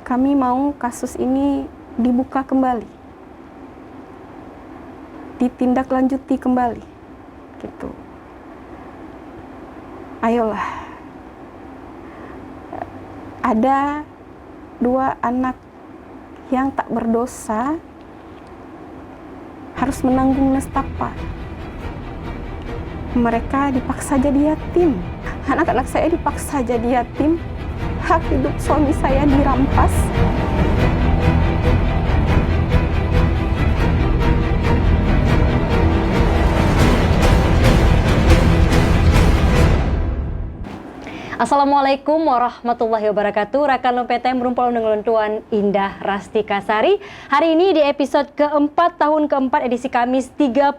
kami mau kasus ini dibuka kembali, ditindaklanjuti kembali, gitu. Ayolah, ada 2 anak yang tak berdosa harus menanggung nestapa. Mereka dipaksa jadi yatim. Anak-anak saya dipaksa jadi yatim. Hak hidup suami saya dirampas. Assalamualaikum warahmatullahi wabarakatuh. Rakan PTM berumpul dengan Tuan Indah Rastika Sari. Hari ini di episode keempat tahun keempat edisi Kamis 31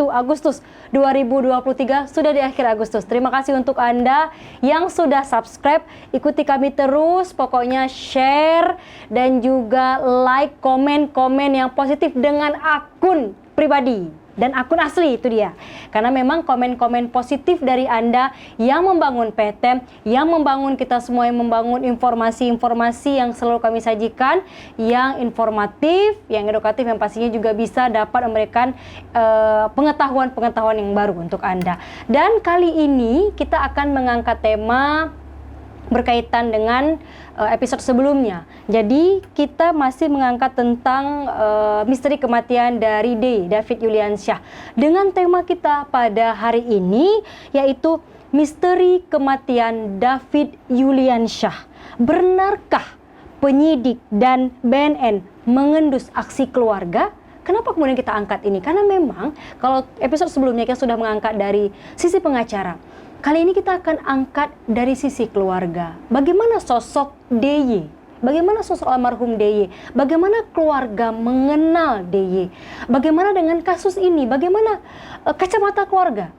Agustus 2023 sudah di akhir Agustus. Terima kasih untuk Anda yang sudah subscribe. Ikuti kami terus, pokoknya share dan juga like, komen yang positif dengan akun pribadi dan akun asli, itu dia. Karena memang komen-komen positif dari Anda yang membangun PTM, yang membangun kita semua, yang membangun informasi-informasi yang selalu kami sajikan, yang informatif, yang edukatif, yang pastinya juga bisa dapat memberikan pengetahuan-pengetahuan yang baru untuk Anda. Dan kali ini kita akan mengangkat tema berkaitan dengan episode sebelumnya. Jadi kita masih mengangkat tentang misteri kematian dari David Yuliansyah. Dengan tema kita pada hari ini yaitu misteri kematian David Yuliansyah. Benarkah penyidik dan BNN mengendus aksi keluarga? Kenapa kemudian kita angkat ini? Karena memang kalau episode sebelumnya kita sudah mengangkat dari sisi pengacara. Kali ini kita akan angkat dari sisi keluarga. Bagaimana sosok DY? Bagaimana sosok almarhum DY? Bagaimana keluarga mengenal DY? Bagaimana dengan kasus ini? Bagaimana kacamata keluarga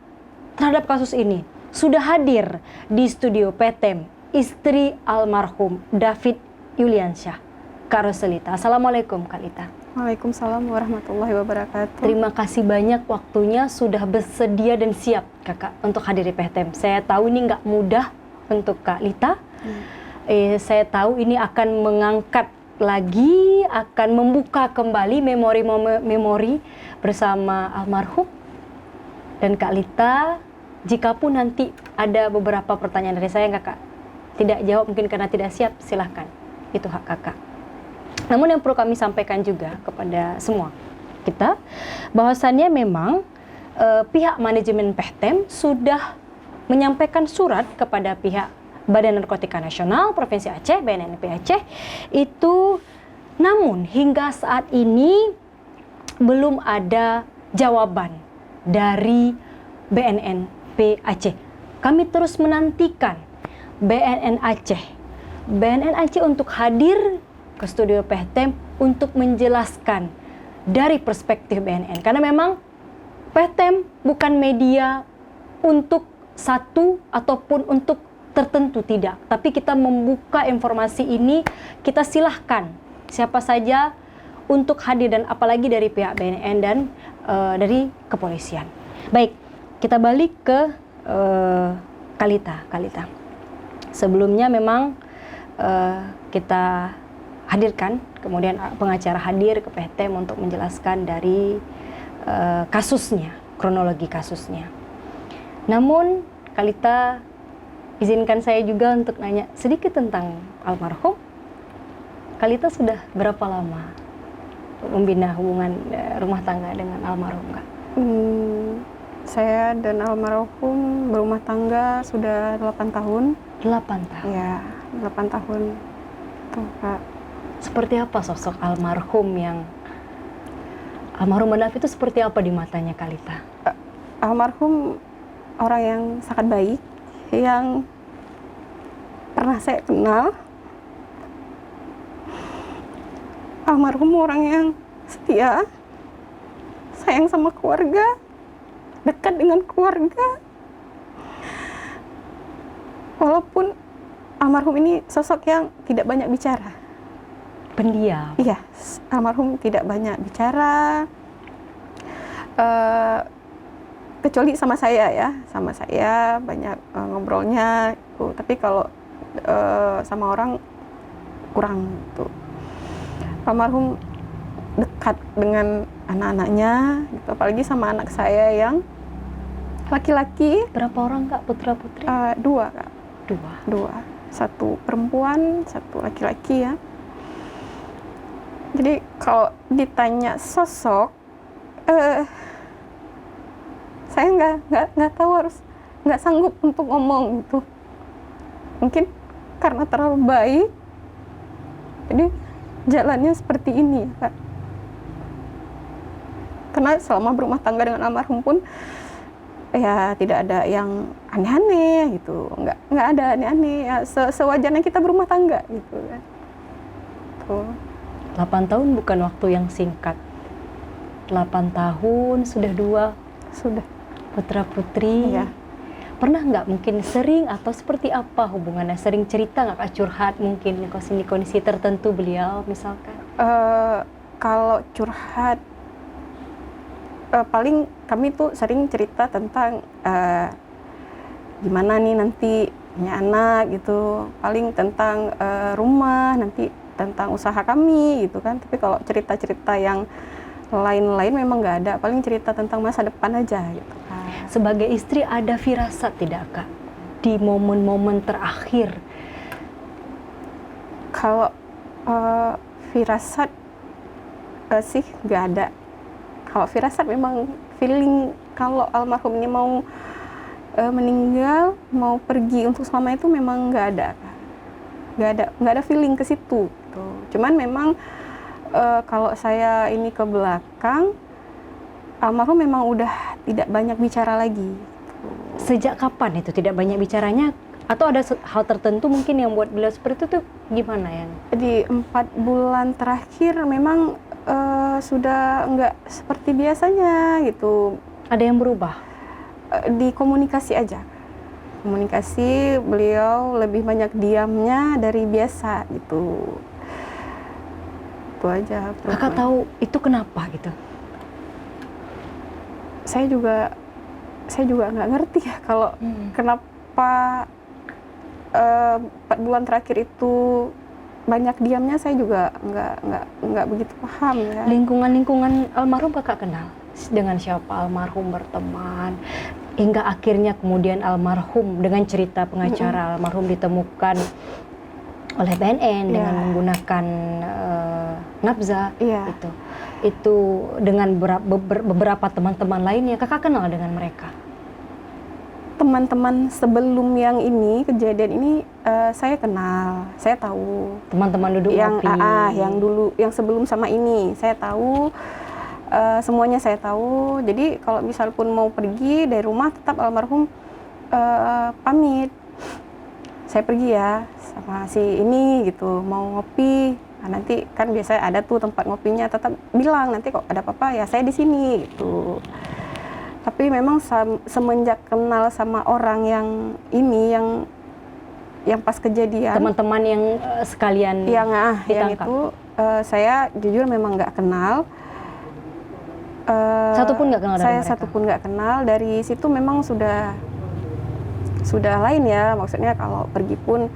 terhadap kasus ini? Sudah hadir di studio PTM istri almarhum David Yuliansyah, Kak Roselita. Assalamualaikum Kak Lita. Waalaikumsalam warahmatullahi wabarakatuh. Terima kasih banyak waktunya sudah bersedia dan siap Kakak untuk hadir di PTM. Saya tahu ini nggak mudah untuk Kak Lita. Saya tahu ini akan mengangkat lagi, akan membuka kembali memori bersama almarhum. Dan Kak Lita, jikapun nanti ada beberapa pertanyaan dari saya yang Kakak tidak jawab mungkin karena tidak siap, silahkan. Itu hak Kakak. Namun yang perlu kami sampaikan juga kepada semua kita, bahwasannya memang pihak manajemen PTM sudah menyampaikan surat kepada pihak Badan Narkotika Nasional Provinsi Aceh, BNNP Aceh, itu namun hingga saat ini belum ada jawaban dari BNNP Aceh. Kami terus menantikan BNN Aceh untuk hadir ke studio PTM untuk menjelaskan dari perspektif BNN. Karena memang PTM bukan media untuk satu ataupun untuk tertentu, tidak. Tapi kita membuka informasi ini, kita silahkan siapa saja untuk hadir dan apalagi dari pihak BNN dan dari kepolisian. Baik, kita balik ke Kalita. Sebelumnya memang kita hadirkan, kemudian pengacara hadir ke PTM untuk menjelaskan dari kasusnya, kronologi kasusnya. Namun, Kalita, izinkan saya juga untuk nanya sedikit tentang almarhum. Kalita sudah berapa lama membina hubungan rumah tangga dengan almarhum, Kak? Saya dan almarhum berumah tangga sudah 8 tahun. 8 tahun? Ya, 8 tahun. Tuh, Kak. Seperti apa sosok almarhum David itu seperti apa di matanya Kalita? Almarhum orang yang sangat baik, yang pernah saya kenal. Almarhum orang yang setia, sayang sama keluarga, dekat dengan keluarga. Walaupun almarhum ini sosok yang tidak banyak bicara. Pendiam. Iya, almarhum tidak banyak bicara, kecuali sama saya ya, banyak ngobrolnya. Tapi kalau sama orang kurang gitu. Almarhum dekat dengan anak-anaknya gitu, apalagi sama anak saya yang laki-laki. Berapa orang Kak putra putri? 2 Kak. Dua. 2, 1 perempuan, 1 laki-laki ya. Jadi kalau ditanya sosok, saya nggak tahu, harus nggak sanggup untuk ngomong gitu. Mungkin karena terlalu baik, jadi jalannya seperti ini ya Kak. Karena selama berumah tangga dengan almarhum pun ya tidak ada yang aneh-aneh gitu, nggak ada aneh-aneh ya, sewajarnya kita berumah tangga gitu kan. Tuh. 8 tahun bukan waktu yang singkat. 8 tahun sudah 2 Sudah. putra putri. Iya. Pernah nggak mungkin sering atau seperti apa hubungannya? Sering cerita nggak Kak, curhat mungkin kondisi tertentu beliau misalkan? Kalau curhat, paling kami tuh sering cerita tentang gimana nih nanti punya anak gitu, paling tentang rumah, nanti tentang usaha kami gitu kan. Tapi kalau cerita-cerita yang lain-lain memang nggak ada, paling cerita tentang masa depan aja gitu kan. Sebagai istri ada firasat tidak Kak di momen-momen terakhir? Kalau firasat sih nggak ada. Kalau firasat memang feeling kalau almarhum ini mau meninggal, mau pergi untuk selama itu memang nggak ada. Nggak ada feeling ke situ. Gitu. Cuman memang kalau saya ini ke belakang, almarhum memang udah tidak banyak bicara lagi. Sejak kapan itu tidak banyak bicaranya? Atau ada hal tertentu mungkin yang buat beliau seperti itu tuh gimana ya? Di 4 bulan terakhir memang sudah nggak seperti biasanya gitu. Ada yang berubah? Di komunikasi aja. Komunikasi beliau lebih banyak diamnya dari biasa gitu. Itu aja. Kakak tahu itu kenapa gitu? Saya juga nggak ngerti ya kalau kenapa 4 bulan terakhir itu banyak diamnya. Saya juga nggak begitu paham ya. Lingkungan almarhum Kakak kenal? Dengan siapa almarhum berteman? Hingga akhirnya kemudian almarhum dengan cerita pengacara almarhum ditemukan oleh BNN dengan menggunakan nafza. Itu dengan beberapa teman-teman lainnya. Kakak kenal dengan mereka? Teman-teman sebelum yang ini, kejadian ini saya kenal, saya tahu. Teman-teman duduk yang ngopi. yang dulu, yang sebelum sama ini saya tahu. Semuanya saya tahu. Jadi kalau misal pun mau pergi dari rumah, tetap almarhum pamit. Saya pergi ya sama si ini gitu, mau ngopi. Nah, nanti kan biasanya ada tuh tempat ngopinya, tetap bilang nanti kok ada apa-apa ya saya di sini gitu. Tapi memang semenjak kenal sama orang yang ini, yang pas kejadian, teman-teman yang sekalian yang ditangkap, itu saya jujur memang nggak kenal. Satu pun nggak kenal dari saya mereka? Satu pun nggak kenal. Dari situ memang sudah lain ya, maksudnya kalau pergi pun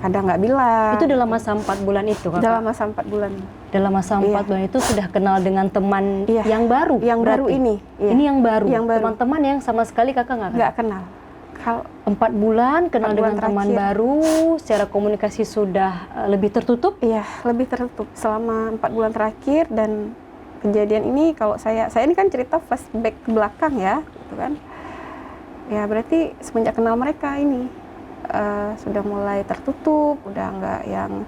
kadang nggak bilang. Itu dalam masa 4 bulan itu Kakak? Dalam masa 4 bulan. Dalam masa 4 bulan itu sudah kenal dengan teman yang baru? Yang baru ini. Iya. Ini yang baru? Yang baru. Teman-teman yang sama sekali Kakak nggak kenal? Nggak kenal. Kalau 4 bulan kenal 4 bulan dengan teman terakhir. baru, secara komunikasi sudah lebih tertutup? Iya, lebih tertutup selama 4 bulan terakhir. Dan kejadian ini kalau saya ini kan cerita flashback ke belakang ya, gitu kan. Ya berarti semenjak kenal mereka ini sudah mulai tertutup, udah nggak yang,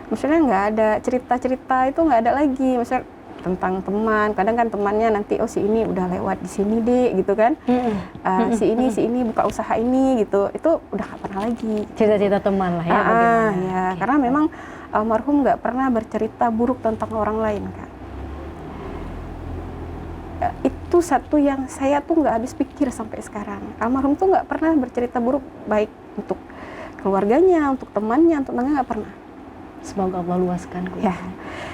maksudnya nggak ada cerita-cerita itu, nggak ada lagi, maksudnya tentang teman. Kadang kan temannya nanti, oh si ini udah lewat di sini deh, gitu kan. Si ini buka usaha ini gitu, itu udah nggak pernah lagi. Cerita-cerita teman lah ya, bagaimana? Ya, karena memang almarhum nggak pernah bercerita buruk tentang orang lain kan. Itu satu yang saya tuh nggak habis pikir sampai sekarang. Almarhum tuh nggak pernah bercerita buruk, baik untuk keluarganya, untuk temannya, untuk temannya, nggak pernah. Semoga Allah luaskan Ya.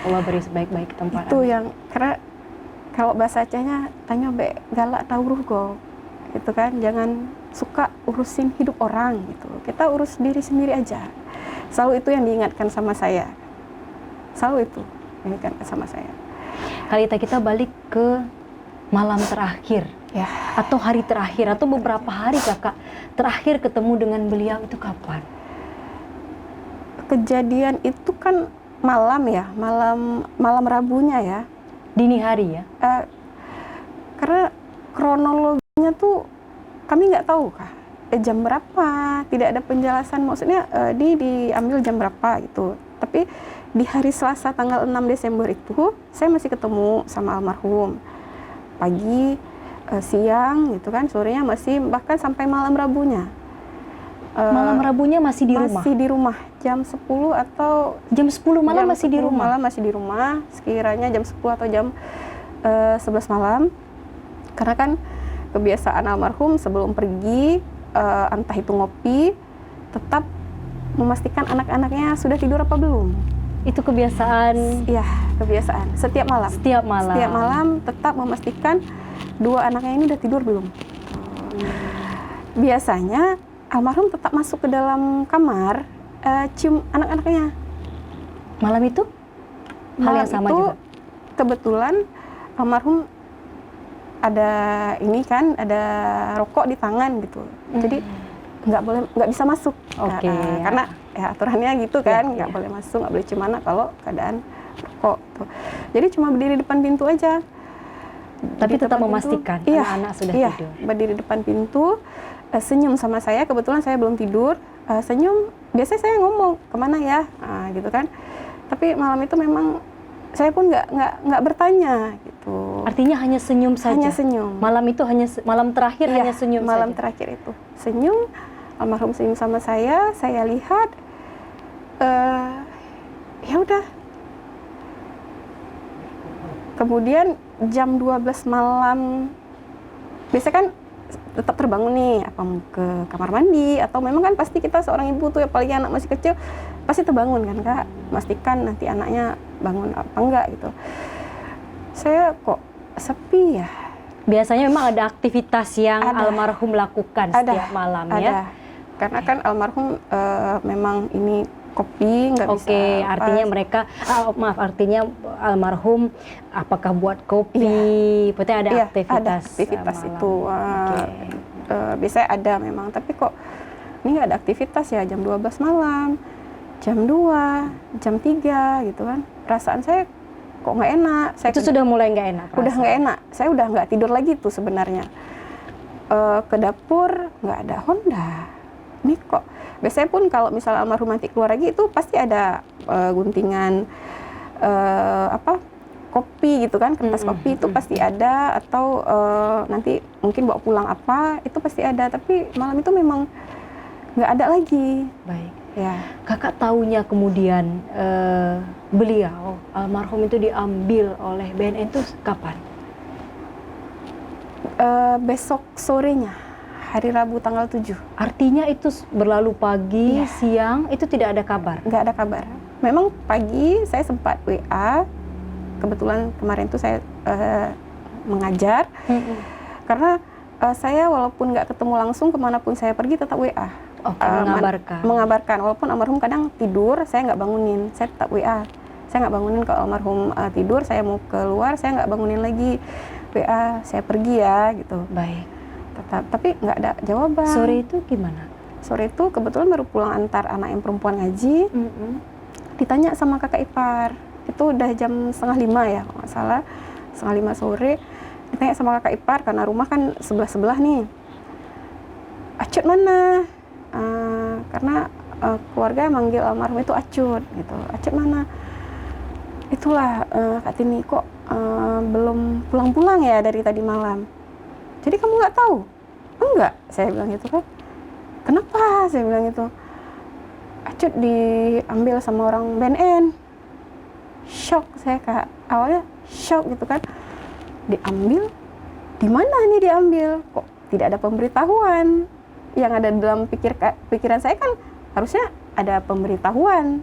Allah beri sebaik-baik tempat. Itu yang, karena kalau bahasa Acehnya tanya be galak tauruh go, gitu kan. Jangan suka urusin hidup orang gitu. Kita urus diri sendiri aja. Selalu itu yang diingatkan sama saya. Selalu itu yang diingatkan sama saya. Kak Lita, kita balik ke malam terakhir. Ya. Atau hari terakhir, atau beberapa hari kakak terakhir ketemu dengan beliau itu kapan? Kejadian itu kan malam ya, malam Rabunya ya. Dini hari ya? Karena kronologinya tuh kami nggak tahu kah jam berapa, tidak ada penjelasan, maksudnya diambil jam berapa gitu. Tapi di hari Selasa tanggal 6 Desember itu saya masih ketemu sama almarhum pagi, siang gitu kan, sorenya masih, bahkan sampai malam Rabunya. Malam Rabunya masih di rumah? Masih di rumah, jam 10 atau jam 10 malam masih di rumah? Malam masih di rumah, sekiranya jam 10 atau jam 11 malam. Karena kan kebiasaan almarhum sebelum pergi, entah itu ngopi, tetap memastikan anak-anaknya sudah tidur apa belum. Itu kebiasaan? Iya, kebiasaan. Setiap malam. Setiap malam? Setiap malam tetap memastikan dua anaknya ini udah tidur belum. Biasanya almarhum tetap masuk ke dalam kamar, cium anak-anaknya. Malam itu? Hal yang sama itu, juga? Kebetulan almarhum ada ini kan, ada rokok di tangan gitu. Jadi nggak bisa masuk. Oke, karena ya aturannya gitu kan, nggak ya. boleh masuk, nggak boleh cium anak kalau keadaan rokok tuh. Jadi cuma berdiri depan pintu aja. Tapi Di tetap depan memastikan pintu, anak-anak sudah tidur. Berdiri depan pintu, senyum sama saya. Kebetulan saya belum tidur, senyum. Biasanya saya ngomong kemana ya, gitu kan. Tapi malam itu memang saya pun nggak bertanya gitu. Artinya hanya senyum saja? Hanya senyum. Malam itu malam terakhir hanya senyum malam saja? terakhir itu senyum. Almarhum senyum sama saya lihat, ya udah. Kemudian jam 12 malam, biasa kan tetap terbangun nih, apa mau ke kamar mandi, atau memang kan pasti kita seorang ibu tuh, apalagi anak masih kecil, pasti terbangun kan Kak, memastikan nanti anaknya bangun apa enggak gitu. Saya kok sepi ya. Biasanya memang ada aktivitas yang almarhum lakukan setiap malam ya? Karena kan almarhum memang ini kopi nggak bisa. Oke, artinya mereka, artinya almarhum apakah buat kopi, berarti ada aktivitas. Ada aktivitas malam. itu. Biasanya ada memang, tapi kok ini nggak ada aktivitas ya, jam 12 malam, jam 2, jam 3 gitu kan. Perasaan saya kok nggak enak. Itu sudah mulai nggak enak? Udah nggak enak, saya udah nggak tidur lagi tuh sebenarnya. Ke dapur nggak ada Honda. Ini kok, biasanya pun kalau misalnya almarhum nanti keluar lagi itu pasti ada guntingan kopi gitu kan, kertas kopi itu pasti ada, atau nanti mungkin bawa pulang apa, itu pasti ada. Tapi malam itu memang nggak ada lagi. Baik. Ya. Kakak taunya kemudian beliau almarhum itu diambil oleh BNN itu kapan? Besok sorenya, hari Rabu tanggal 7. Artinya itu berlalu pagi, siang, itu tidak ada kabar? Nggak ada kabar. Memang pagi saya sempat WA, kebetulan kemarin tuh saya mengajar, karena saya walaupun nggak ketemu langsung, kemanapun saya pergi tetap WA. Oke, mengabarkan. Mengabarkan, walaupun almarhum kadang tidur, saya nggak bangunin, saya tetap WA. Saya nggak bangunin kalau almarhum tidur, saya mau keluar, saya nggak bangunin lagi. WA, saya pergi ya, gitu. Baik. Tetap, tapi nggak ada jawaban. Sore itu gimana? Sore itu kebetulan baru pulang antar anak yang perempuan ngaji. Ditanya sama kakak ipar, itu udah jam 4:30 ya, kalau nggak salah, 4:30 sore. Ditanya sama kakak ipar, karena rumah kan sebelah-sebelah nih. Acut mana? Karena keluarga manggil almarhum itu Acut gitu. Acut mana? Itulah Kak Tini, kok belum pulang-pulang ya dari tadi malam. Jadi kamu nggak tahu? Enggak, saya bilang gitu kan. Kenapa? Saya bilang itu. Acut diambil sama orang BNN. Shock saya Kak. Awalnya shock gitu kan. Diambil? Di mana nih diambil? Kok tidak ada pemberitahuan? Yang ada dalam pikiran saya kan harusnya ada pemberitahuan.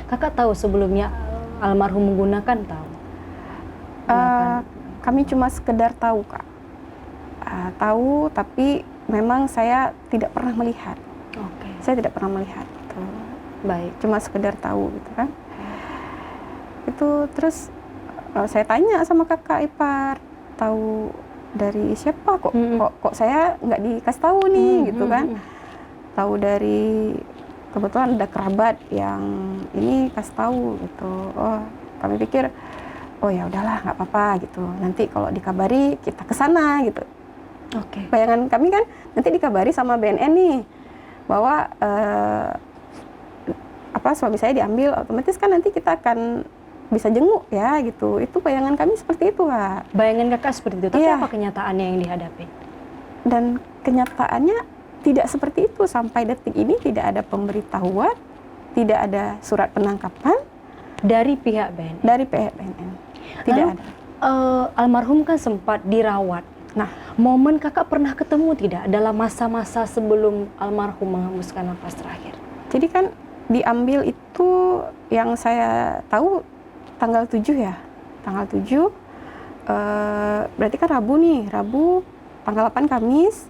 Kakak tahu sebelumnya almarhum menggunakan tahu? Kami cuma sekedar tahu Kak. Tahu, tapi memang saya tidak pernah melihat. Oke. Saya tidak pernah melihat. Gitu. Baik. cuma sekedar tahu gitu kan. Itu terus saya tanya sama kakak ipar, tahu dari siapa kok kok saya nggak dikasih tahu nih gitu kan. Tahu dari, kebetulan ada kerabat yang ini kasih tahu gitu. Oh, kami pikir oh ya udahlah nggak apa-apa gitu, nanti kalau dikabari kita ke sana gitu. Oke. Bayangan kami kan nanti dikabari sama BNN nih bahwa suami saya diambil, otomatis kan nanti kita akan bisa jenguk ya gitu. Itu bayangan kami seperti itu, Kak. Bayangan kakak seperti itu, tapi Iya. apa kenyataannya yang dihadapi? Dan kenyataannya tidak seperti itu. Sampai detik ini tidak ada pemberitahuan, tidak ada surat penangkapan Dari pihak BNN? dari pihak BNN. Tidak Lalu, ada. almarhum kan sempat dirawat. Nah, Momen kakak pernah ketemu tidak dalam masa-masa sebelum almarhum menghembuskan nafas terakhir? jadi kan diambil itu yang saya tahu tanggal 7 ya. Tanggal 7, berarti kan Rabu nih. Rabu, tanggal 8 Kamis.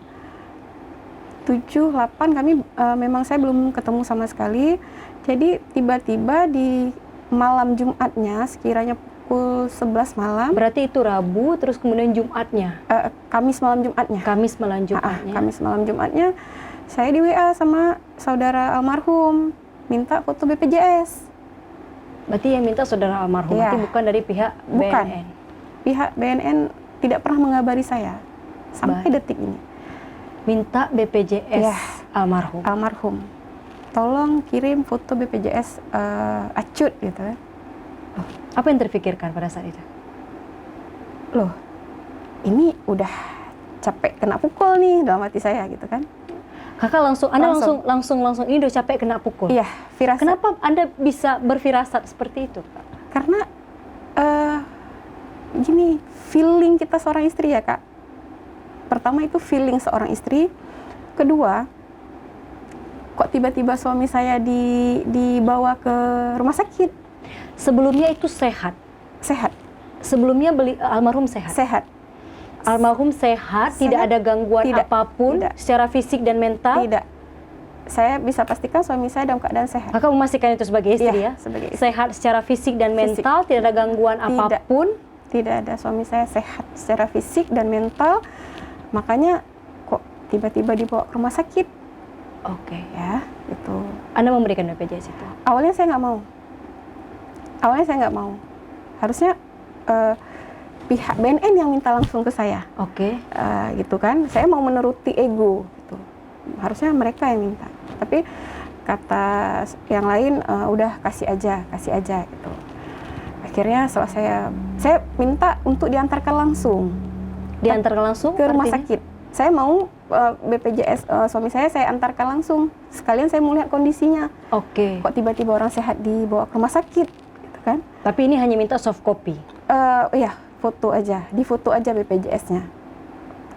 7, 8 kami memang saya belum ketemu sama sekali. Jadi tiba-tiba di malam Jumatnya, sekiranya pukul 11 malam. Berarti itu Rabu, terus kemudian Jumatnya? Kamis malam Jumatnya. Kamis malam Jumatnya? Kamis malam Jumatnya, saya di WA sama saudara almarhum, minta foto BPJS. Berarti yang minta saudara almarhum, Iya. berarti bukan dari pihak Bukan. BNN? Pihak BNN tidak pernah mengabari saya sampai Baik. detik ini. Minta BPJS Iya. almarhum? Almarhum, tolong kirim foto BPJS acut gitu. Apa yang terfikirkan pada saat itu? Loh, ini udah capek kena pukul nih dalam hati saya gitu kan. Kakak Anda langsung ini udah capek kena pukul? Iya, firasat. Kenapa Anda bisa berfirasat seperti itu, Kak? Karena gini, feeling kita seorang istri ya, Kak. Pertama itu feeling seorang istri. Kedua, kok tiba-tiba suami saya dibawa ke rumah sakit. Sebelumnya itu sehat? Sehat. Sebelumnya almarhum sehat? Sehat. Almarhum sehat, tidak Sehat. ada gangguan Tidak. apapun Tidak. secara fisik dan mental? Tidak. Saya bisa pastikan suami saya dalam keadaan sehat. Kakak memastikan itu sebagai istri Iya, ya? sebagai istri. Sehat secara fisik dan Fisik. mental, tidak ada gangguan Tidak. apapun? Tidak ada, suami saya sehat secara fisik dan mental. Makanya kok tiba-tiba dibawa ke rumah sakit Oke. ya, gitu. Anda memberikan BPJS itu? Awalnya saya nggak mau. Harusnya pihak BNN yang minta langsung ke saya. Oke. Gitu kan. Saya mau menuruti ego gitu. Harusnya mereka yang minta. Tapi kata yang lain udah kasih aja gitu. Akhirnya setelah saya minta untuk diantarkan langsung Diantarkan langsung ke rumah artinya? sakit. Saya mau BPJS suami saya antarkan langsung. Sekalian saya mau lihat kondisinya. Oke. Kok tiba-tiba orang sehat dibawa ke rumah sakit gitu kan. Tapi ini hanya minta soft copy? Iya, foto aja. Difoto aja BPJS-nya.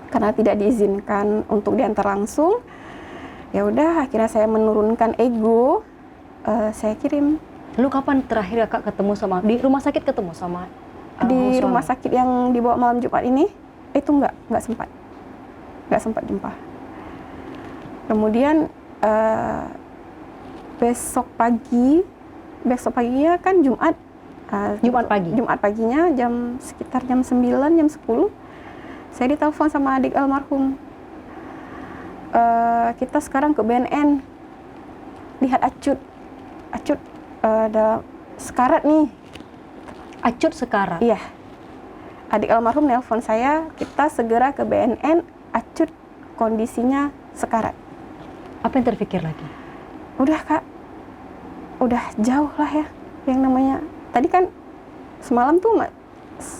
Karena tidak diizinkan untuk diantar langsung. Ya udah, akhirnya saya menurunkan ego. Saya kirim Lalu kapan terakhir kakak ketemu di rumah sakit ketemu sama almarhum di suami? rumah sakit yang dibawa malam Jumat ini. Itu nggak sempat jumpa. Kemudian besok paginya kan Jumat. Jumat paginya sekitar jam 9, jam 10. Saya ditelepon sama adik almarhum. Kita sekarang ke BNN. Lihat acut dalam sekarat nih. Acut sekarat? Iya. Adik almarhum nelpon saya, kita segera ke BNN, acut kondisinya sekarat. Apa yang terpikir lagi? Udah, Kak. Udah jauh lah ya. Yang namanya, tadi kan semalam tuh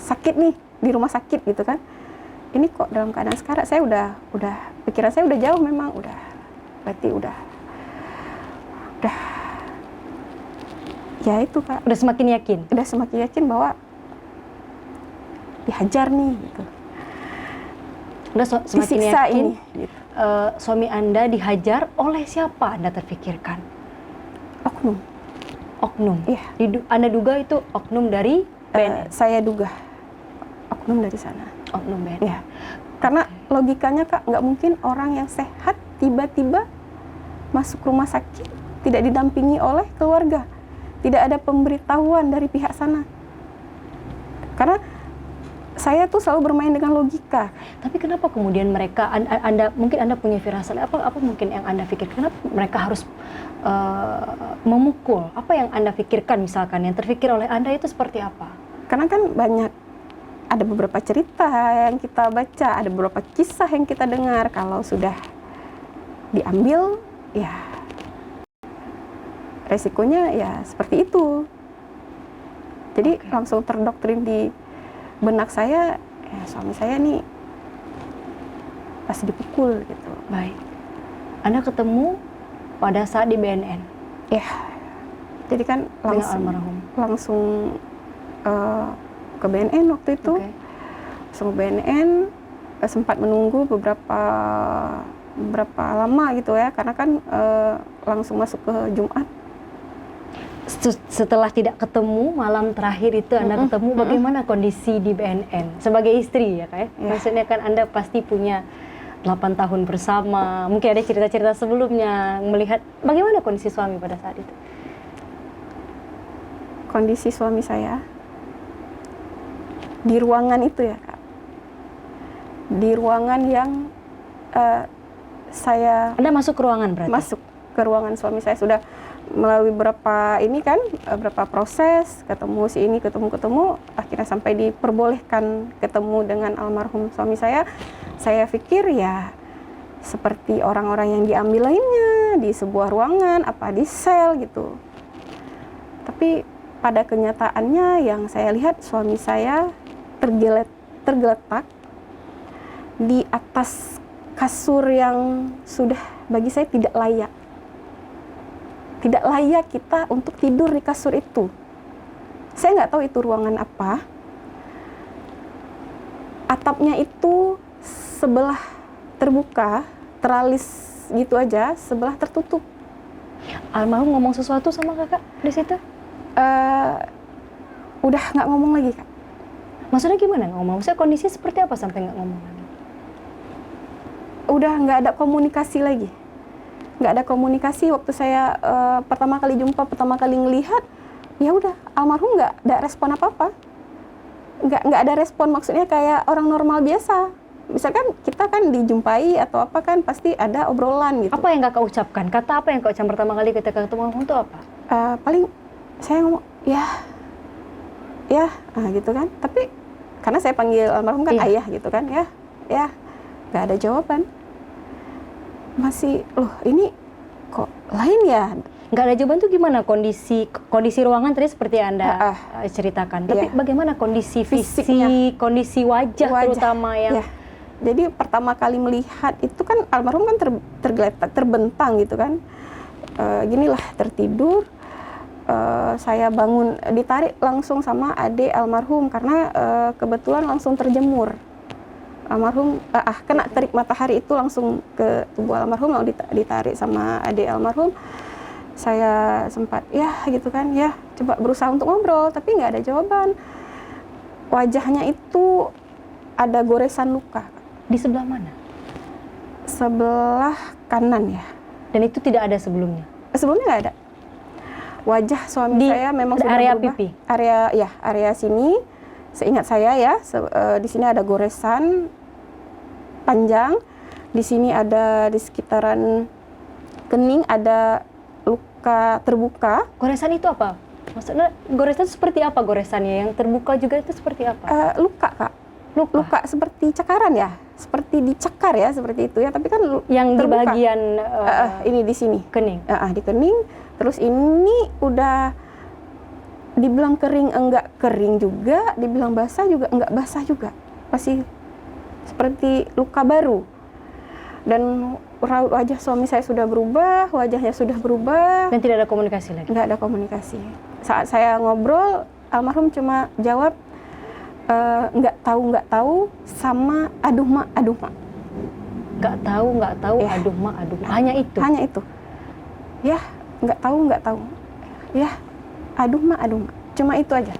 sakit nih, di rumah sakit gitu kan. Ini kok dalam keadaan sekarat, saya udah pikiran saya udah jauh memang, berarti udah ya itu, Kak. Udah semakin yakin? Udah semakin yakin bahwa dihajar nih gitu. Udah semakin Disiksa yakin ini gitu. Suami Anda dihajar oleh siapa Anda terfikirkan? Oknum? Iya. Anda duga itu oknum dari BNN? Saya duga oknum dari sana. Oknum BNN? Iya. Karena logikanya, Kak, nggak mungkin orang yang sehat tiba-tiba masuk rumah sakit tidak didampingi oleh keluarga, tidak ada pemberitahuan dari pihak sana. Karena saya tuh selalu bermain dengan logika. Tapi kenapa kemudian mereka, Anda mungkin Anda punya firasat, apa mungkin yang Anda pikir, kenapa mereka harus memukul? Apa yang Anda pikirkan misalkan, yang terpikir oleh Anda itu seperti apa? Karena kan banyak, ada beberapa cerita yang kita baca, ada beberapa kisah yang kita dengar, kalau sudah diambil, ya resikonya ya seperti itu. Jadi langsung terdoktrin di benak saya, ya suami saya nih pasti dipukul gitu. Baik. Anda ketemu pada saat di BNN? Ya, jadi kan langsung ke BNN waktu itu. Langsung ke BNN, sempat menunggu beberapa lama gitu ya, karena kan langsung masuk ke Jumat. Setelah tidak ketemu, malam terakhir itu Anda ketemu, bagaimana kondisi di BNN sebagai istri ya Kak ya? Maksudnya kan Anda pasti punya 8 tahun bersama, mungkin ada cerita-cerita sebelumnya, melihat bagaimana kondisi suami pada saat itu? Kondisi suami saya di ruangan itu ya Kak, di ruangan yang saya... Anda masuk ke ruangan berarti? Masuk ke ruangan suami saya, sudah melalui berapa proses, ketemu si ini, ketemu, akhirnya sampai diperbolehkan ketemu dengan almarhum suami saya. Saya pikir ya seperti orang-orang yang diambil lainnya, di sebuah ruangan, di sel gitu. Tapi pada kenyataannya yang saya lihat, suami saya tergeletak di atas kasur yang sudah bagi saya tidak layak. Tidak layak kita untuk tidur di kasur itu. Saya nggak tahu itu ruangan apa. Atapnya itu sebelah terbuka, teralis gitu aja, sebelah tertutup. Almarhum ngomong sesuatu sama kakak di situ? Udah nggak ngomong lagi Kak. Maksudnya gimana nggak ngomong? Maksudnya kondisi seperti apa sampai nggak ngomong lagi? Udah nggak ada komunikasi lagi. Nggak ada komunikasi. Waktu saya pertama kali jumpa, pertama kali ngelihat, ya udah almarhum nggak ada respon apa-apa. Nggak ada respon, maksudnya kayak orang normal biasa. Misalkan kita kan dijumpai atau apa kan pasti ada obrolan gitu. Apa yang kakak ucapkan? Kata apa yang kakak ucapkan pertama kali ketika ketemu almarhum itu apa? Paling saya ngomong ya gitu kan. Tapi karena saya panggil almarhum kan ayah gitu kan, ya nggak ada jawaban. Masih, loh ini kok lain ya? Nggak ada jawaban tuh gimana? Kondisi ruangan tadi seperti Anda ceritakan. Tapi bagaimana kondisi fisik, kondisi wajah terutama yang... Jadi pertama kali melihat itu kan almarhum kan tergeletak, terbentang gitu kan. Ginilah tertidur. Saya bangun, ditarik langsung sama adik almarhum karena kebetulan langsung terjemur. Almarhum kena terik matahari itu langsung ke tubuh almarhum, lalu ditarik sama adik almarhum. Saya sempat gitu kan, coba berusaha untuk ngobrol tapi nggak ada jawaban. Wajahnya itu ada goresan luka. Di sebelah mana? Sebelah kanan ya. Dan itu tidak ada sebelumnya? Sebelumnya nggak ada. Wajah suami saya memang sudah area berubah. pipi? Area sini. Seingat saya ya, di sini ada goresan panjang, di sini ada di sekitaran kening ada luka terbuka. Goresan itu apa? Maksudnya goresan seperti apa goresannya? Yang terbuka juga itu seperti apa? Luka Kak. Luka seperti cakaran ya, seperti dicakar ya, seperti itu ya. Tapi kan yang terbuka. Di bagian ini di sini. Kening. Di kening. Terus ini udah dibilang kering enggak kering juga, dibilang basah juga enggak basah juga. Masih seperti luka baru. Dan raut wajah suami saya sudah berubah, wajahnya sudah berubah. Dan tidak ada komunikasi lagi? Enggak ada komunikasi. Saat saya ngobrol, almarhum cuma jawab, nggak tahu, sama aduh mak. Nggak tahu, aduh mak. Hanya itu? Hanya itu. Ya, nggak tahu. Ya, aduh mak. Cuma itu aja.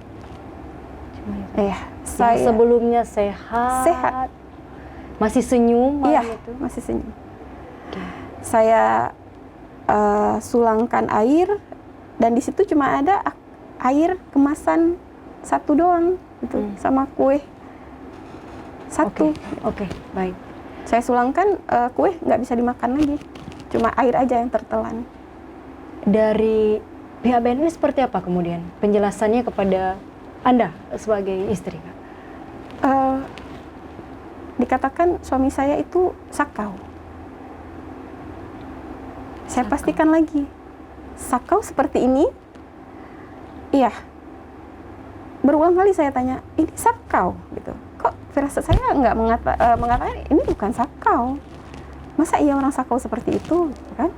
Saya sebelumnya sehat. Masih senyum? Iya, masih senyum. Saya sulangkan air, dan di situ cuma ada air kemasan satu doang gitu, sama kue satu. Oke, baik. Saya sulangkan, kue nggak bisa dimakan lagi, cuma air aja yang tertelan. Dari pihak BNN seperti apa kemudian penjelasannya kepada Anda sebagai istri, Kak? Dikatakan suami saya itu sakau. Saya pastikan lagi, sakau seperti ini? Iya. Berulang kali saya tanya, ini sakau gitu. Kok firasat saya nggak mengatakan ini bukan sakau. Masa iya orang sakau seperti itu, gitu kan?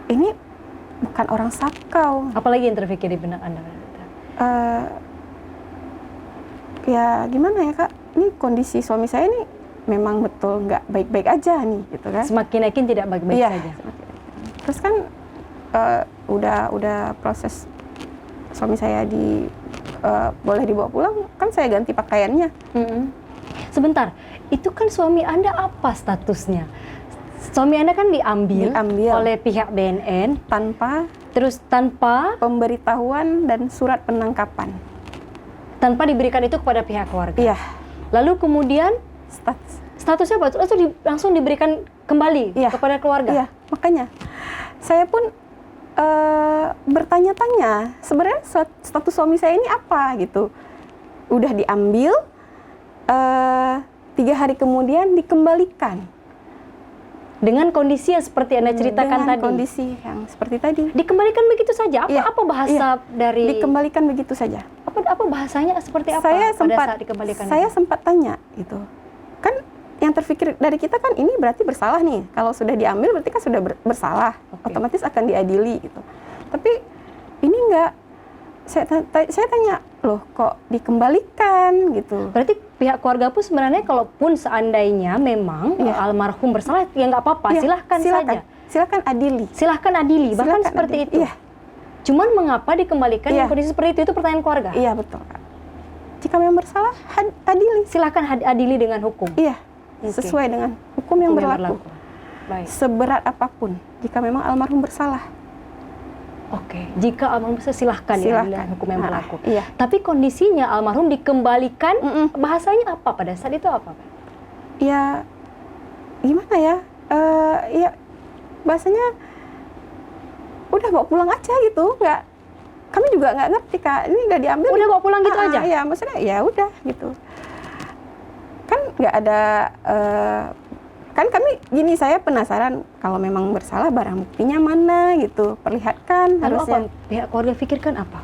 Ini bukan orang sakau. Apalagi yang terpikir di benak Anda? Ya gimana ya Kak, ini kondisi suami saya ini memang betul nggak baik-baik aja nih, gitu kan? Semakin yakin tidak baik-baik Iya, saja. Terus kan udah proses suami saya boleh dibawa pulang, kan saya ganti pakaiannya. Sebentar, itu kan suami Anda apa statusnya? Suami Anda kan diambil oleh pihak BNN tanpa pemberitahuan dan surat penangkapan. Tanpa diberikan itu kepada pihak keluarga. Iya. Lalu kemudian statusnya apa? Langsung diberikan kembali kepada keluarga. Iya, makanya saya pun bertanya-tanya sebenarnya status suami saya ini apa gitu. Udah diambil, 3 hari kemudian dikembalikan. Dengan kondisi yang seperti Anda ceritakan tadi. Dengan kondisi yang seperti tadi. Dikembalikan begitu saja? Apa bahasa dari... Dikembalikan begitu saja. Apa bahasanya seperti apa Saya pada saat dikembalikan? Saya sempat tanya gitu. Kan yang terpikir dari kita kan ini berarti bersalah nih. Kalau sudah diambil berarti kan sudah bersalah. Otomatis akan diadili gitu. Tapi ini enggak. Saya tanya, loh kok dikembalikan gitu. Berarti pihak keluarga pun sebenarnya kalaupun seandainya memang almarhum bersalah, ya nggak apa-apa, silahkan saja. Silahkan adili. Silahkan adili, bahkan seperti itu. Iya. Cuman mengapa dikembalikan dalam kondisi seperti itu pertanyaan keluarga? Iya betul Kak. Jika memang bersalah, adili. Silahkan adili dengan hukum. Iya, sesuai dengan hukum yang berlaku. Baik. Seberat apapun, jika memang almarhum bersalah. Oke, jika almarhum silahkan ya dengan hukum yang berlaku. Iya. Tapi kondisinya almarhum dikembalikan, bahasanya apa pada saat itu apa? Ya, gimana ya? Ya bahasanya udah bawa pulang aja gitu, nggak. Kami juga nggak ngerti Kak, ini nggak diambil. Udah bawa pulang gitu aja? Ya, maksudnya ya udah gitu. Kan nggak ada. Kan kami gini, saya penasaran kalau memang bersalah barang buktinya mana gitu, perlihatkan. Lalu harusnya. apa pihak keluarga pikirkan apa?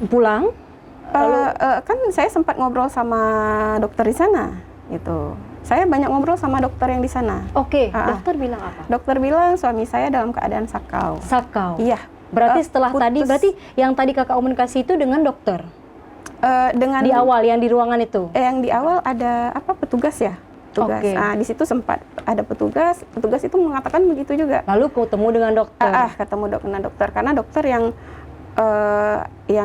Pulang? Kan saya sempat ngobrol sama dokter di sana gitu. Saya banyak ngobrol sama dokter yang di sana. Oke, dokter bilang apa? Dokter bilang suami saya dalam keadaan sakau. Sakau? Iya. Berarti setelah tadi, berarti yang tadi kakak komunikasi itu dengan dokter? Dengan di awal, yang di ruangan itu? Yang di awal ada petugas ya? Petugas. Nah, di situ sempat ada petugas itu mengatakan begitu juga. Lalu ketemu dengan dokter? Ketemu dengan dokter, karena dokter yang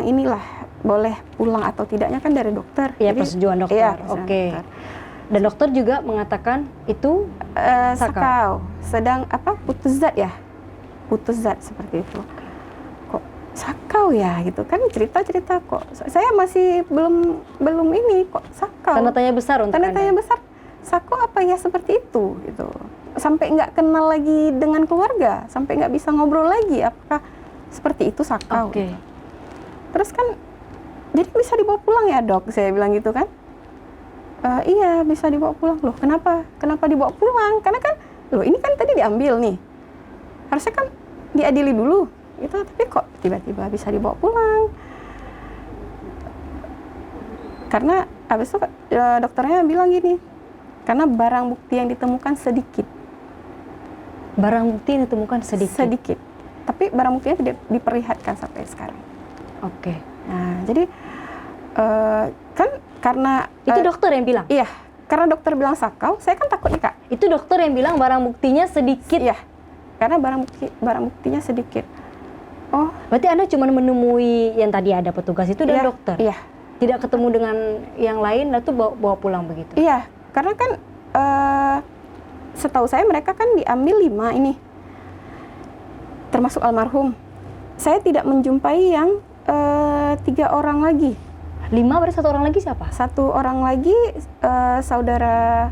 inilah boleh pulang atau tidaknya kan dari dokter. Iya, persetujuan dokter. Iya, Oke. Dan dokter juga mengatakan itu sakau. Sedang putus zat ya? Putus zat seperti itu. Kok sakau ya gitu kan, cerita-cerita kok. Saya masih belum ini kok sakau. Tanda tanya besar untuk Tanda tanya besar. Sakau apa ya seperti itu gitu. Sampai nggak kenal lagi dengan keluarga, sampai nggak bisa ngobrol lagi, apakah seperti itu sakau? Oke. Gitu. Terus kan, jadi bisa dibawa pulang ya dok? Saya bilang gitu kan. Iya bisa dibawa pulang. Loh kenapa dibawa pulang? Karena kan, loh ini kan tadi diambil nih, harusnya kan diadili dulu gitu, tapi kok tiba-tiba bisa dibawa pulang? Karena abis itu dokternya bilang gini, karena barang bukti yang ditemukan sedikit. Barang bukti yang ditemukan sedikit? Sedikit. Tapi barang buktinya tidak diperlihatkan sampai sekarang. Oke. Nah, jadi kan karena... Itu dokter yang bilang? Iya. Karena dokter bilang sakau, saya kan takut nih Kak. Itu dokter yang bilang barang buktinya sedikit? Iya. Karena barang buktinya sedikit. Oh. Berarti Anda cuma menemui yang tadi ada petugas itu dan dokter? Iya. Tidak ketemu dengan yang lain, lalu bawa pulang begitu? Iya. Karena kan setahu saya mereka kan diambil 5 ini, termasuk almarhum. Saya tidak menjumpai yang 3 orang lagi. 5 berarti 1 orang lagi siapa? 1 orang lagi saudara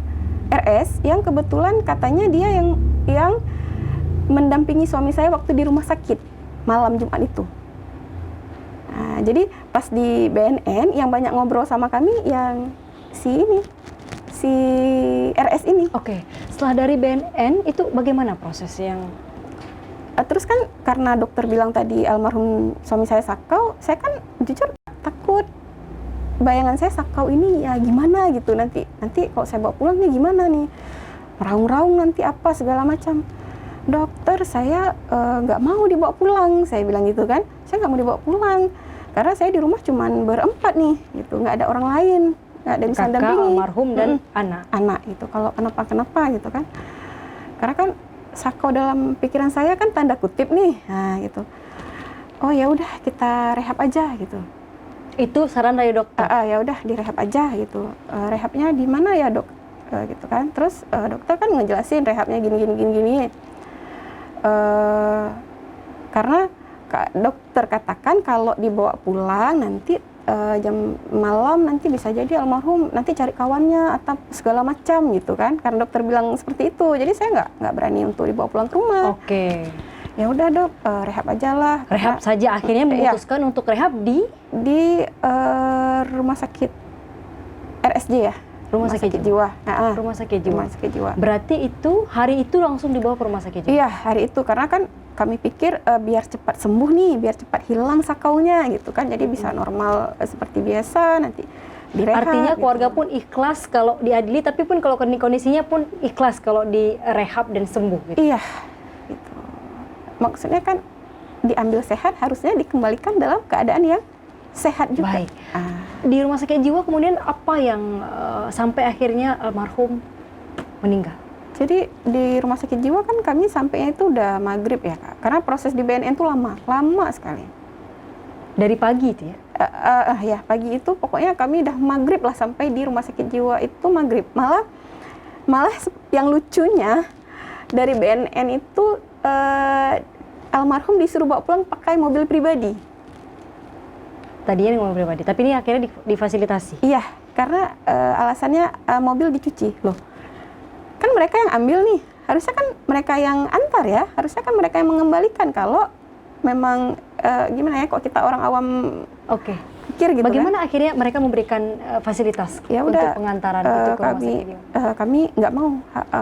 RS yang kebetulan katanya dia yang mendampingi suami saya waktu di rumah sakit malam Jumat itu. Nah, jadi pas di BNN yang banyak ngobrol sama kami yang si RS ini. Oke, setelah dari BNN itu bagaimana proses yang Terus kan karena dokter bilang tadi almarhum suami saya sakau, saya kan jujur takut. Bayangan saya sakau ini ya gimana gitu, nanti kalau saya bawa pulang nih gimana nih, raung-raung nanti apa segala macam. Dokter, saya nggak mau dibawa pulang, saya bilang gitu kan. Saya nggak mau dibawa pulang karena saya di rumah cuman berempat nih, gitu, nggak ada orang lain, nggak ada yang bisa kakak, dampingi. almarhum dan anak Gitu. Kalau kenapa gitu kan? Karena kan sakau dalam pikiran saya kan tanda kutip nih, nah gitu. Oh ya udah kita rehab aja gitu. Itu saran dari dokter. Ya udah direhab aja gitu. Rehabnya di mana ya dok? Gitu kan. Terus dokter kan ngejelasin rehabnya gini. Karena dokter katakan kalau dibawa pulang nanti jam malam nanti bisa jadi almarhum nanti cari kawannya atau segala macam gitu kan. Karena dokter bilang seperti itu. Jadi saya nggak berani untuk dibawa pulang ke rumah. Oke. Ya udah dok, rehab aja lah. Rehab saja akhirnya memutuskan untuk rehab di rumah sakit RSJ ya. Rumah sakit jiwa. Rumah sakit jiwa. Berarti itu hari itu langsung dibawa ke rumah sakit jiwa? Iya, hari itu karena kan kami pikir biar cepat sembuh nih, biar cepat hilang sakaunya gitu kan. Jadi bisa normal seperti biasa nanti direhab. Artinya keluarga gitu. pun ikhlas kalau diadili, tapi pun kalau kondisinya pun ikhlas kalau direhab dan sembuh gitu. Iya, gitu. Maksudnya kan diambil sehat harusnya dikembalikan dalam keadaan yang sehat juga. Baik. Di rumah sakit jiwa kemudian apa yang sampai akhirnya almarhum meninggal? Jadi di rumah sakit jiwa kan kami sampainya itu udah maghrib ya Kak. Karena proses di BNN itu lama sekali. Dari pagi itu ya? Ya pagi itu pokoknya kami udah maghrib lah sampai di rumah sakit jiwa itu maghrib. Malah yang lucunya dari BNN itu almarhum disuruh bawa pulang pakai mobil pribadi. Tadinya mobil pribadi, tapi ini akhirnya difasilitasi? Iya, karena alasannya mobil dicuci. Loh, kan mereka yang ambil nih, harusnya kan mereka yang antar ya, harusnya kan mereka yang mengembalikan. Kalau memang gimana ya, kok kita orang awam pikir gitu. Bagaimana kan? Akhirnya mereka memberikan fasilitas ya untuk udah, pengantaran itu ke rumah sakit jiwa? Kami nggak mau,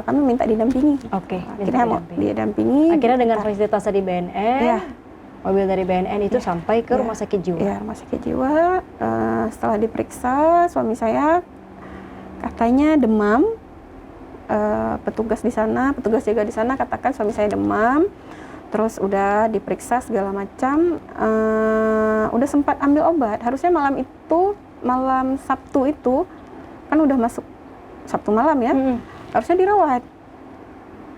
kami minta didampingi. Akhirnya mau didampingi. Akhirnya dengan fasilitas dari BNN, ya. Mobil dari BNN itu sampai ke rumah sakit jiwa. Iya, rumah sakit jiwa. Setelah diperiksa, suami saya katanya demam. Petugas jaga di sana katakan suami saya demam. Terus udah diperiksa segala macam. Udah sempat ambil obat. Harusnya malam Sabtu itu kan udah masuk Sabtu malam ya. Harusnya dirawat.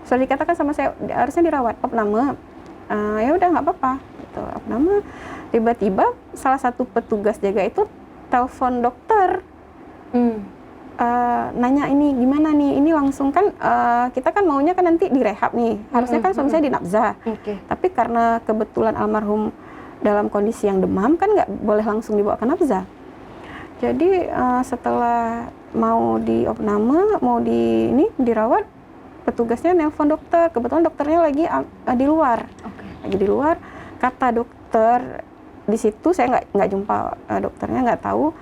Sudah dikatakan sama saya harusnya dirawat. Opname. Ya udah nggak apa-apa. Nama tiba-tiba salah satu petugas jaga itu telepon dokter, nanya ini gimana nih, ini langsung kan kita kan maunya kan nanti direhab nih, harusnya kan suami saya di nafza, tapi karena kebetulan almarhum dalam kondisi yang demam kan nggak boleh langsung dibawa ke nafza. Jadi setelah mau diopname, mau dirawat, petugasnya nelpon dokter, kebetulan dokternya lagi di luar, Kata dokter di situ saya nggak jumpa dokternya, nggak tahu,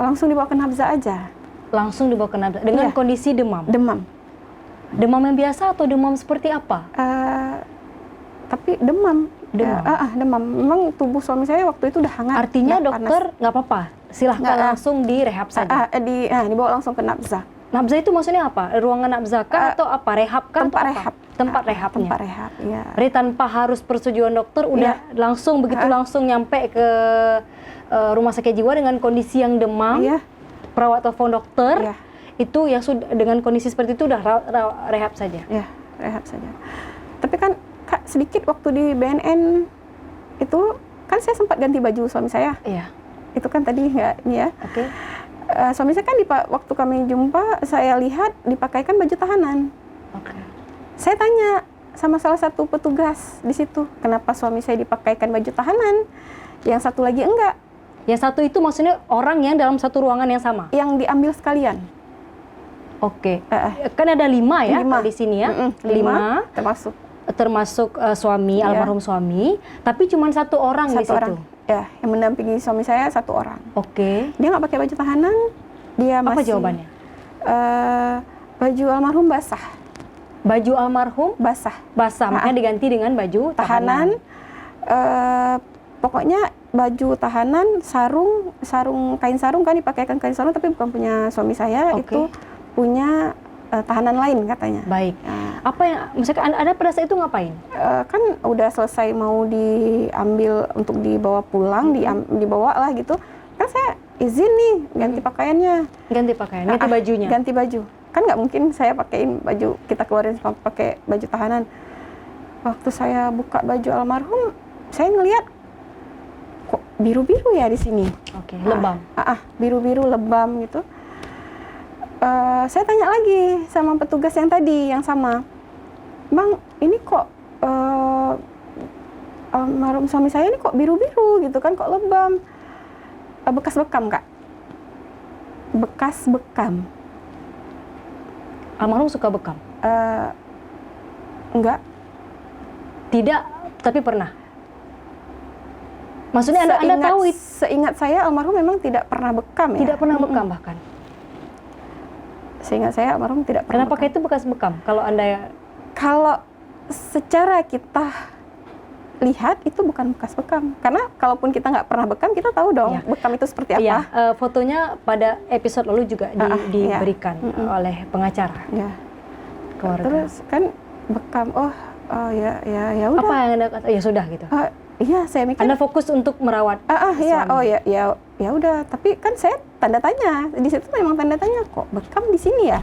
langsung dibawa ke nafza aja. Langsung dibawa ke nafza dengan kondisi demam. Demam yang biasa atau demam seperti apa? Tapi demam. Demam. Memang tubuh suami saya waktu itu udah hangat. Artinya dokter nggak apa-apa, silahkan langsung direhab saja. Dibawa langsung ke nafza. Nafza itu maksudnya apa? Ruangan nafza kah atau apa? Rehab kah? Tempat rehab. Tempat rehabnya. Tempat rehab, ya. Jadi tanpa harus persetujuan dokter, udah langsung langsung nyampe ke rumah sakit jiwa dengan kondisi yang demam. Perawat telepon dokter. Itu yang sudah dengan kondisi seperti itu udah rehab saja. Ya, rehab saja. Tapi kan Kak, sedikit waktu di BNN itu kan saya sempat ganti baju suami saya. Iya. Itu kan tadi nggak ini ya. Suami saya kan waktu kami jumpa, saya lihat dipakaikan baju tahanan. Oke. Saya tanya sama salah satu petugas di situ, kenapa suami saya dipakaikan baju tahanan, yang satu lagi enggak. Yang satu itu maksudnya orang yang dalam satu ruangan yang sama? Yang diambil sekalian. Oke. Kan ada 5 ya 5 di sini ya? 5 termasuk. Termasuk suami, almarhum suami, tapi cuma satu orang di situ. Orang. Ya, yang mendampingi suami saya satu orang. Oke. Dia nggak pakai baju tahanan, dia Apa masih. jawabannya? Baju almarhum basah. Baju almarhum Basah. makanya diganti dengan baju tahanan. Pokoknya baju tahanan, kain sarung kan dipakaikan kain sarung, tapi bukan punya suami saya, Oke. itu punya tahanan lain katanya. Baik. Apa yang misalkan Anda pada saat itu ngapain? Kan udah selesai mau diambil untuk dibawa pulang, dibawa lah gitu. Kan saya izin nih ganti pakaiannya. Ganti pakaian, ganti bajunya. Ganti baju. Kan nggak mungkin saya pakein baju, kita keluarin pakai baju tahanan. Waktu saya buka baju almarhum, saya ngelihat kok biru-biru ya di sini. Oke, lebam. Biru-biru lebam gitu. Saya tanya lagi sama petugas yang tadi, yang sama. Bang, ini kok almarhum suami saya ini kok biru-biru gitu kan, kok lebam. Bekas bekam, Kak. Bekas bekam. Almarhum suka bekam? Enggak. Tidak, tapi pernah. Maksudnya Anda tahu itu? Seingat saya almarhum memang tidak pernah bekam ya. Tidak pernah bekam bahkan. Seingat saya almarhum tidak pernah. Kenapa itu bekas bekam? Kalau secara kita lihat itu bukan bekas bekam. Karena kalaupun kita nggak pernah bekam, kita tahu dong bekam itu seperti apa. Iya, fotonya pada episode lalu juga diberikan oleh pengacara. Ya. Keluarga. Terus kan bekam, ya udah. Apa yang Anda kata? Ya sudah gitu. Iya, saya mikir. Anda fokus untuk merawat. Ya udah. Tapi kan saya tanda tanya di situ, memang tanda tanya, kok bekam di sini ya,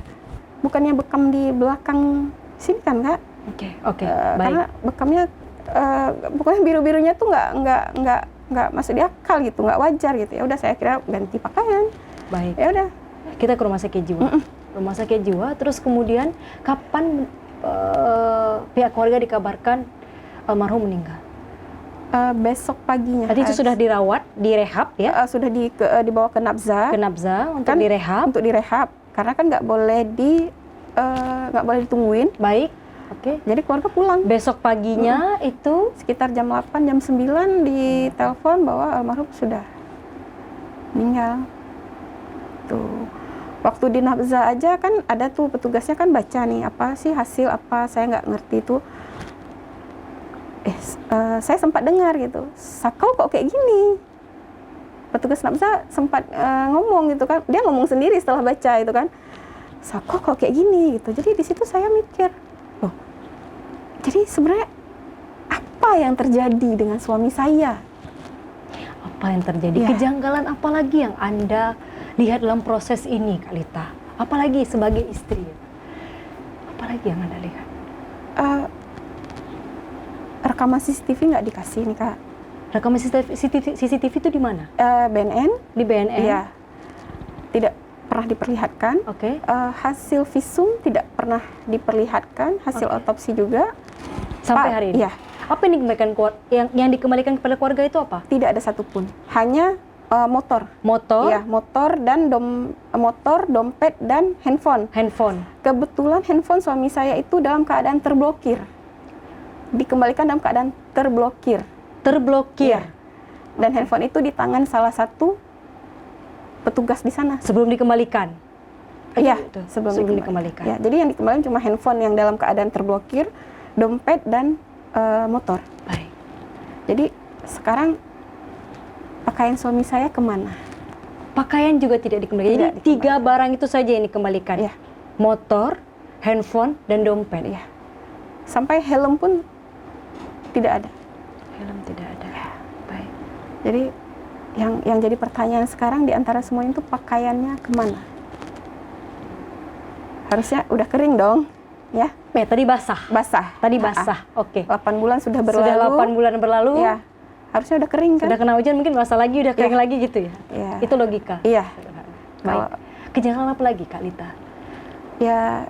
bukannya bekam di belakang sini kan, Kak? Oke, baik. Karena bekamnya pokoknya biru-birunya tuh nggak masuk di akal gitu, nggak wajar gitu. Ya udah, saya kira ganti pakaian. Baik. Ya udah. Kita ke rumah sakit jiwa. Rumah sakit jiwa. Terus kemudian kapan pihak keluarga dikabarkan almarhum meninggal? Besok paginya. Tadi itu sudah dirawat, direhab ya? Sudah dibawa ke Nabza. Ke Nabza untuk kan, direhab. Untuk direhab, karena kan nggak boleh ditungguin. Baik, oke. Jadi keluarga pulang. Besok paginya itu sekitar jam 8, jam 9 ditelepon bahwa almarhum sudah meninggal. Tuh. Waktu di Nabza aja kan ada tuh petugasnya kan baca nih, apa sih hasil apa, saya nggak ngerti tuh. Saya sempat dengar gitu, Sakau kok kayak gini. Petugas Nabza sempat ngomong gitu kan, dia ngomong sendiri setelah baca itu kan, Sakau kok kayak gini gitu. Jadi di situ saya mikir, jadi sebenarnya apa yang terjadi dengan suami saya? Apa yang terjadi? Kejanggalan apa lagi yang Anda lihat dalam proses ini, Kak Lita? Apalagi sebagai istri, apalagi yang Anda lihat? Rekaman CCTV nggak dikasih nih, Kak. Rekaman CCTV itu di mana? BNN. Di BNN? Iya. Tidak pernah diperlihatkan. Oke. Hasil visum tidak pernah diperlihatkan. Hasil otopsi juga. Sampai hari ini? Iya. Apa yang dikembalikan yang dikembalikan kepada keluarga itu apa? Tidak ada satupun. Hanya motor. Motor? Iya, motor dan dompet dan handphone. Handphone. Kebetulan handphone suami saya itu dalam keadaan terblokir. Dikembalikan dalam keadaan terblokir. Terblokir. Iya. Dan handphone itu di tangan salah satu petugas di sana. Sebelum dikembalikan. Iya, sebelum dikembalikan. Ya, jadi yang dikembalikan cuma handphone yang dalam keadaan terblokir, dompet dan motor. Baik. Jadi sekarang pakaian suami saya kemana? Pakaian juga tidak dikembalikan. Jadi 3 barang itu saja yang dikembalikan. Iya. Motor, handphone, dan dompet. Iya. Sampai helm pun tidak ada. Helm tidak ada. Ya. Baik. Jadi yang jadi pertanyaan sekarang di antara semua itu pakaiannya kemana? Harusnya udah kering dong, ya? Tadi basah. Basah. Tadi basah. Oke. 8 bulan sudah berlalu. Sudah 8 bulan berlalu. Ya. Harusnya udah kering kan? Sudah kena hujan mungkin basah lagi, udah kering lagi gitu ya? Iya. Itu logika. Iya. Kalau kejanggalan apa lagi Kak Lita? ya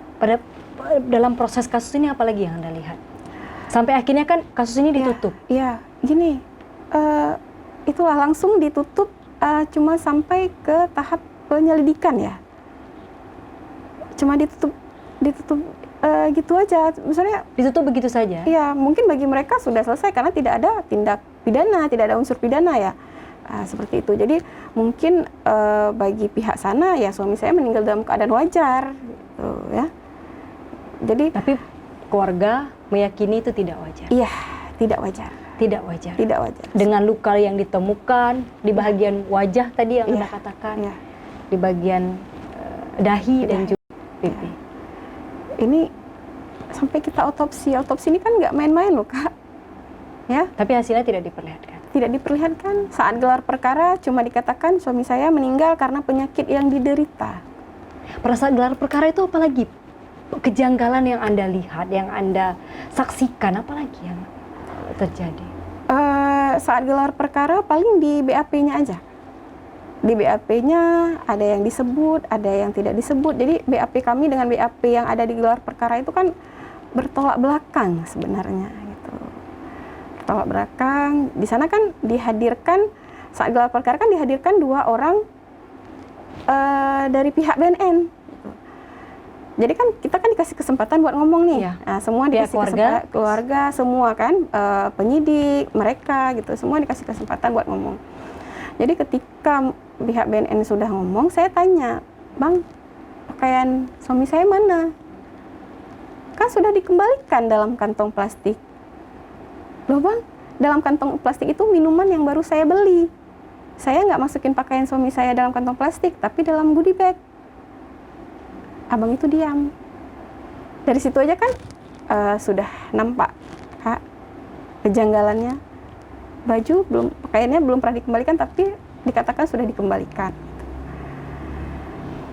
Dalam proses kasus ini apa lagi yang Anda lihat? Sampai akhirnya kan kasus ini ditutup. Ya, gini, itulah langsung ditutup, cuma sampai ke tahap penyelidikan ya. Cuma ditutup gitu aja. Misalnya Ditutup begitu saja? ya mungkin bagi mereka sudah selesai karena tidak ada tindak pidana, tidak ada unsur pidana ya. Seperti itu. Jadi mungkin bagi pihak sana ya suami saya meninggal dalam keadaan wajar gitu ya. Jadi Tapi keluarga meyakini itu tidak wajar. iya, tidak wajar. Tidak wajar. Tidak wajar. Dengan luka yang ditemukan di bagian wajah tadi yang Iya. Anda katakan, Iya. di bagian dahi dan juga pipi. Ini sampai kita otopsi ini kan nggak main-main loh Kak. Ya, Tapi hasilnya tidak diperlihatkan. tidak diperlihatkan. Saat gelar perkara cuma dikatakan suami saya meninggal karena penyakit yang diderita. Pada saat gelar perkara itu apalagi kejanggalan yang Anda lihat, yang Anda saksikan, apalagi yang terjadi? Saat gelar perkara paling di BAP-nya aja. Di BAP-nya ada yang disebut, ada yang tidak disebut. Jadi BAP kami dengan BAP yang ada di gelar perkara itu kan bertolak belakang sebenarnya gitu. Bertolak belakang. Di sana kan dihadirkan saat gelar perkara kan dihadirkan 2 orang dari pihak BNN. Gitu. Jadi kan kita kan dikasih kesempatan buat ngomong nih. Iya. Nah, semua Pihak dikasih kesempatan, keluarga semua kan, penyidik mereka gitu, semua dikasih kesempatan buat ngomong. Jadi ketika pihak BNN sudah ngomong, saya tanya, Bang, pakaian suami saya mana? Kan sudah dikembalikan dalam kantong plastik. Loh Bang, dalam kantong plastik itu minuman yang baru saya beli. Saya nggak masukin pakaian suami saya dalam kantong plastik, tapi dalam goodie bag. Abang itu diam. Dari situ aja kan sudah nampak Kak, kejanggalannya. Baju belum, pakaiannya belum pernah dikembalikan, tapi dikatakan sudah dikembalikan.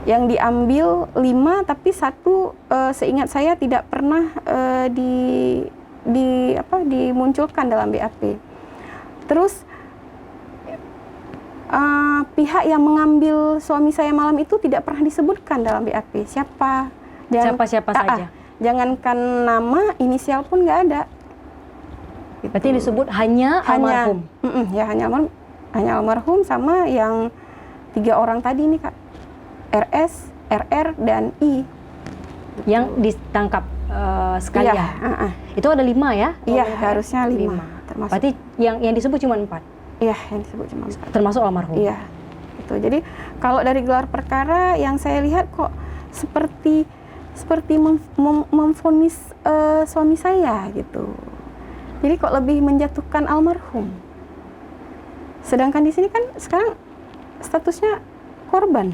Yang diambil 5, tapi 1 seingat saya tidak pernah dimunculkan dalam BAP. Terus pihak yang mengambil suami saya malam itu tidak pernah disebutkan dalam BAP. Siapa Siapa-siapa saja? Jangankan nama, inisial pun nggak ada. Gitu. Berarti disebut hanya almarhum? Ya, hanya almarhum sama yang 3 orang tadi nih Kak. RS, RR, dan I. Yang ditangkap sekalian? Iya, Itu ada 5 ya? Iya, harusnya 5. Termasuk. Berarti yang disebut cuma 4? Iya, yang disebut cuma 4. Termasuk almarhum? Iya, itu. Jadi kalau dari gelar perkara yang saya lihat kok seperti memvonis suami saya gitu. Jadi kok lebih menjatuhkan almarhum. Sedangkan di sini kan sekarang statusnya korban.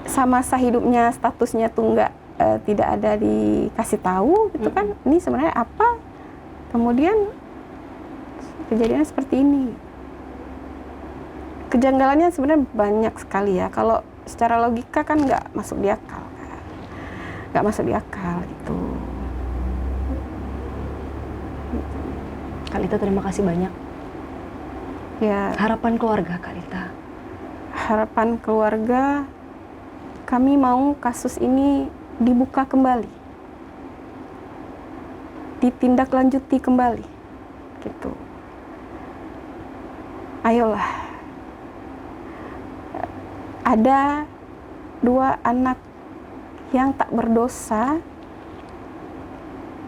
Sama hidupnya statusnya tuh tidak ada dikasih tahu gitu kan. Ini sebenarnya apa? Kemudian kejadiannya seperti ini. Kejanggalannya sebenarnya banyak sekali ya. Kalau secara logika kan nggak masuk di akal. Nggak masuk di akal gitu. Kak Lita, terima kasih banyak. Ya, Harapan keluarga Kak Lita? harapan keluarga, kami mau kasus ini dibuka kembali, ditindaklanjuti kembali, gitu. Ayolah, ada 2 anak yang tak berdosa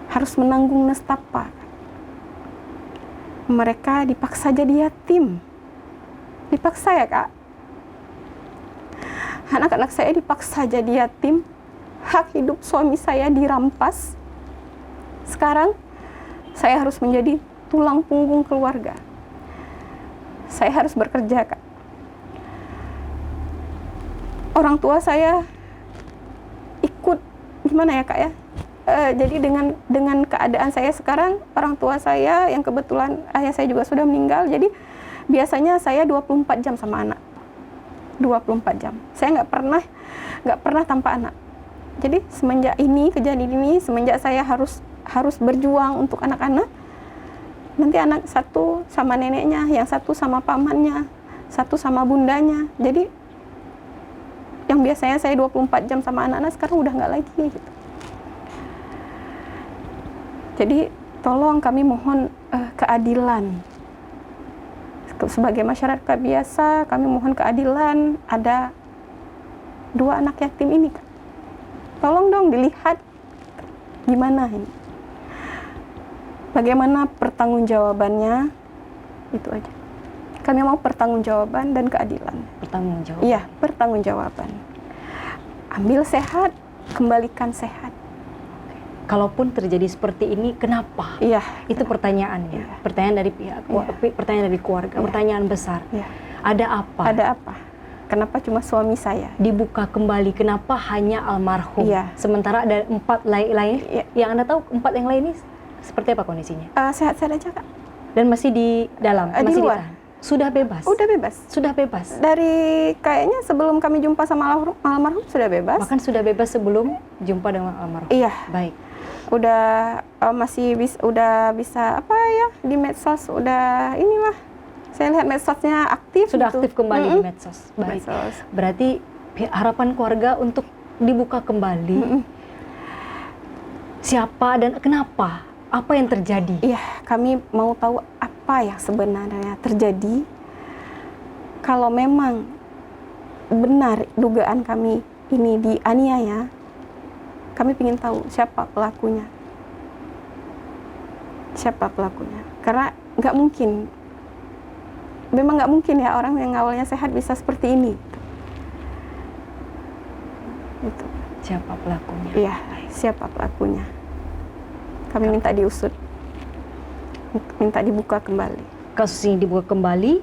harus menanggung nestapa. Mereka dipaksa jadi yatim. Dipaksa ya Kak. Anak-anak saya dipaksa jadi yatim. Hak hidup suami saya dirampas. Sekarang saya harus menjadi tulang punggung keluarga. Saya harus bekerja Kak. Orang tua saya ikut, gimana ya Kak ya? Jadi dengan keadaan saya sekarang, orang tua saya yang kebetulan ayah saya juga sudah meninggal, jadi biasanya saya 24 jam sama anak. 24 jam. Saya nggak pernah tanpa anak. Jadi semenjak kejadian ini, semenjak saya harus berjuang untuk anak-anak, nanti anak satu sama neneknya, yang satu sama pamannya, satu sama bundanya. Jadi yang biasanya saya 24 jam sama anak-anak sekarang udah nggak lagi gitu. Jadi tolong kami mohon keadilan. Sebagai masyarakat biasa kami mohon keadilan. Ada 2 anak yatim ini, Kak. Tolong dong dilihat gimana ini. Bagaimana pertanggungjawabannya, itu aja. Kami mau pertanggungjawaban dan keadilan. Pertanggungjawaban. Iya, pertanggungjawaban. Ambil sehat, kembalikan sehat. Kalaupun terjadi seperti ini, kenapa? Iya. Itu pertanyaannya. Iya. Pertanyaan dari pihak, pertanyaan dari keluarga, Iya. pertanyaan besar. Iya. Ada apa? Ada apa? Kenapa cuma suami saya? Dibuka kembali, kenapa hanya almarhum? Iya. Sementara ada 4 lain, Iya. yang Anda tahu 4 yang lain ini seperti apa kondisinya? Sehat-sehat aja, Kak. Dan masih di dalam, Di masih luar. ditahan? Sudah bebas? Udah bebas. Sudah bebas? Dari kayaknya sebelum kami jumpa sama almarhum sudah bebas. Bahkan sudah bebas sebelum jumpa dengan almarhum? Iya. Baik. Udah udah bisa apa ya, di medsos udah inilah. Saya lihat medsosnya aktif. Sudah gitu. aktif kembali di medsos. Baik. Medsos. Berarti harapan keluarga untuk dibuka kembali. Siapa dan kenapa? Apa yang terjadi? Iya, kami mau tahu apa yang sebenarnya terjadi. Kalau memang benar dugaan kami ini dianiaya, kami ingin tahu siapa pelakunya. Siapa pelakunya? Karena nggak mungkin, memang nggak mungkin ya orang yang awalnya sehat bisa seperti ini. Itu. Siapa pelakunya? Iya, siapa pelakunya? Kami minta diusut, minta dibuka kembali. Kasus ini dibuka kembali,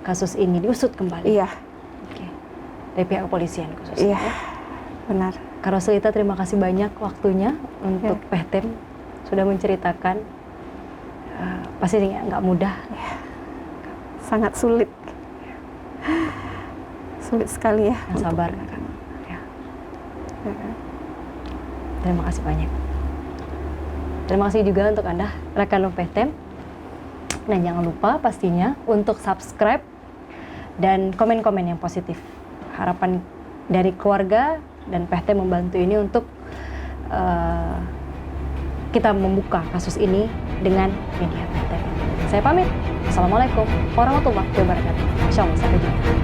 kasus ini diusut kembali. Iya, Oke. Dari pihak kepolisian khususnya. iya, benar. Kak Roslita, terima kasih banyak waktunya untuk Pehtem sudah menceritakan. Pasti nggak mudah. Sangat sulit, sulit sekali ya. Yang sabar, Kak. Ya. Terima kasih banyak. Terima kasih juga untuk Anda, rekan Pehtem. Dan jangan lupa pastinya untuk subscribe dan komen-komen yang positif. Harapan dari keluarga dan Pehtem membantu ini untuk kita membuka kasus ini dengan media Pehtem. Saya pamit. Assalamualaikum warahmatullahi wabarakatuh. Insyaallah, sampai jumpa.